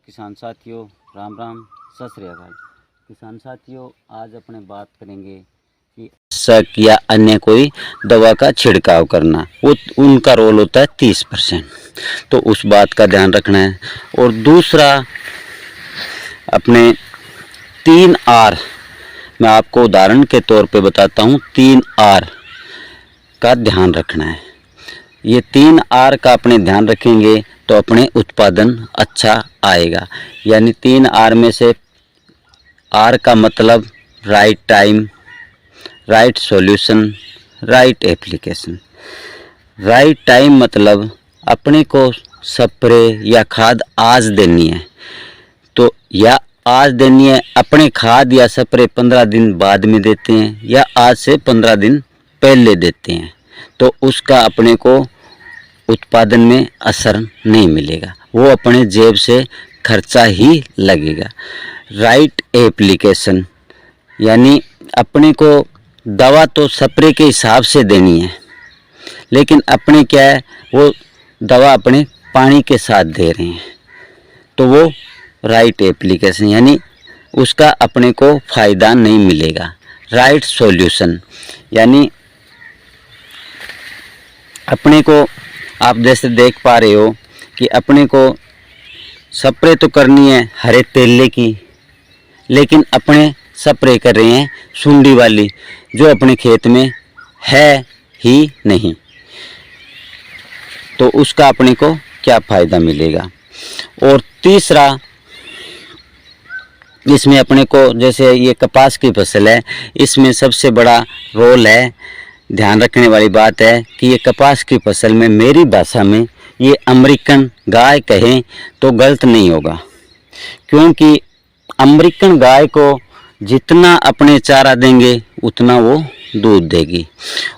किसान साथियों, राम राम, सत श्री अकाल। किसान साथियों, आज अपने बात करेंगे कि शक या अन्य कोई दवा का छिड़काव करना, वो उनका रोल होता है 30%, तो उस बात का ध्यान रखना है। और दूसरा, अपने 3R, मैं आपको उदाहरण के तौर पे बताता हूँ, 3R का ध्यान रखना है। ये 3R का अपने ध्यान रखेंगे तो अपने उत्पादन अच्छा आएगा। यानी 3R में से R का मतलब right time, right solution, right application. Right time मतलब अपने को स्प्रे या खाद आज देनी है, तो या आज देनी है। अपने खाद या स्प्रे 15 दिन बाद में देते हैं या आज से 15 दिन पहले देते हैं, तो उसका अपने को उत्पादन में असर नहीं मिलेगा, वो अपने जेब से खर्चा ही लगेगा। राइट एप्लीकेशन यानी अपने को दवा तो स्प्रे के हिसाब से देनी है, लेकिन अपने क्या है, वो दवा अपने पानी के साथ दे रहे हैं, तो वो राइट एप्लीकेशन यानी उसका अपने को फ़ायदा नहीं मिलेगा। राइट सॉल्यूशन यानी अपने को, आप जैसे देख पा रहे हो कि अपने को स्प्रे तो करनी है हरे तेले की, लेकिन अपने स्प्रे कर रहे हैं सुंडी वाली, जो अपने खेत में है ही नहीं, तो उसका अपने को क्या फ़ायदा मिलेगा। और तीसरा, इसमें अपने को, जैसे ये कपास की फसल है, इसमें सबसे बड़ा रोल है, ध्यान रखने वाली बात है कि ये कपास की फसल में, मेरी भाषा में ये अमेरिकन गाय कहें तो गलत नहीं होगा, क्योंकि अमेरिकन गाय को जितना अपने चारा देंगे उतना वो दूध देगी।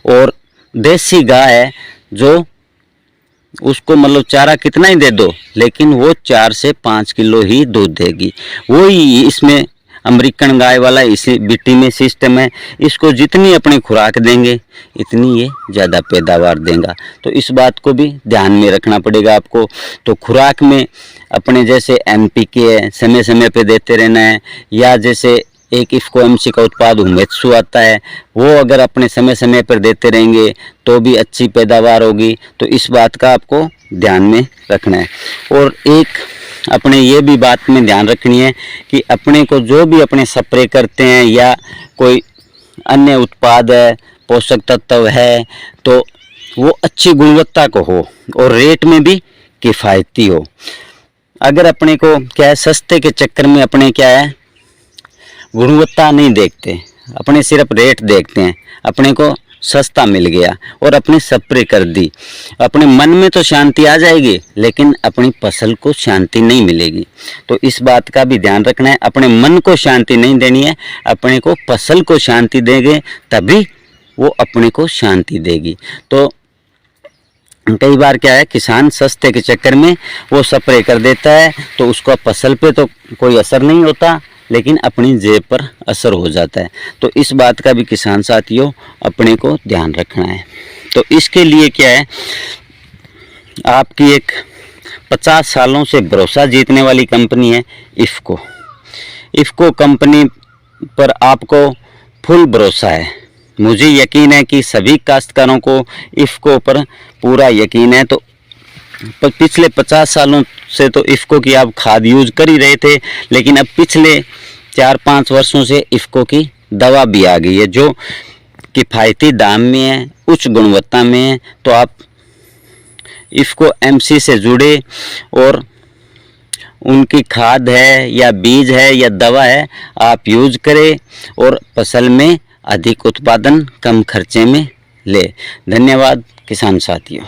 और देसी गाय है जो उसको मतलब चारा कितना ही दे दो, लेकिन वो 4 से 5 किलो ही दूध देगी। वही इसमें अमेरिकन गाय वाला इसी बिट्टी में सिस्टम है, इसको जितनी अपनी खुराक देंगे इतनी ये ज़्यादा पैदावार देगा। तो इस बात को भी ध्यान में रखना पड़ेगा आपको। तो खुराक में अपने जैसे NPK है, समय समय पे देते रहना है, या जैसे एक इफ्को MC का उत्पाद हुमेत्सु आता है, वो अगर अपने समय समय पर देते रहेंगे तो भी अच्छी पैदावार होगी। तो इस बात का आपको ध्यान में रखना है। और एक अपने ये भी बात में ध्यान रखनी है कि अपने को जो भी अपने स्प्रे करते हैं या कोई अन्य उत्पाद है, पोषक तत्व है, तो वो अच्छी गुणवत्ता को हो और रेट में भी किफ़ायती हो। अगर अपने को क्या है, सस्ते के चक्कर में अपने क्या है, गुणवत्ता नहीं देखते, अपने सिर्फ रेट देखते हैं, अपने को सस्ता मिल गया और अपने स्प्रे कर दी, अपने मन में तो शांति आ जाएगी, लेकिन अपनी फसल को शांति नहीं मिलेगी। तो इस बात का भी ध्यान रखना है, अपने मन को शांति नहीं देनी है, अपने को फसल को शांति देंगे तभी वो अपने को शांति देगी। तो कई बार क्या है, किसान सस्ते के चक्कर में वो स्प्रे कर देता है, तो उसको फसल पे तो कोई असर नहीं होता, लेकिन अपनी जेब पर असर हो जाता है। तो इस बात का भी किसान साथियों अपने को ध्यान रखना है। तो इसके लिए क्या है, आपकी एक 50 सालों से भरोसा जीतने वाली कंपनी है इफ्को। इफ्को कंपनी पर आपको फुल भरोसा है। मुझे यकीन है कि सभी काश्तकारों को इफ्को पर पूरा यकीन है। तो पिछले 50 सालों से तो इफ्को की आप खाद यूज कर ही रहे थे, लेकिन अब पिछले 4-5 वर्षों से इफ्को की दवा भी आ गई है, जो किफ़ायती दाम में है, उच्च गुणवत्ता में है। तो आप इफ्को MC से जुड़े और उनकी खाद है या बीज है या दवा है, आप यूज करें और फसल में अधिक उत्पादन कम खर्चे में ले। धन्यवाद किसान साथियों।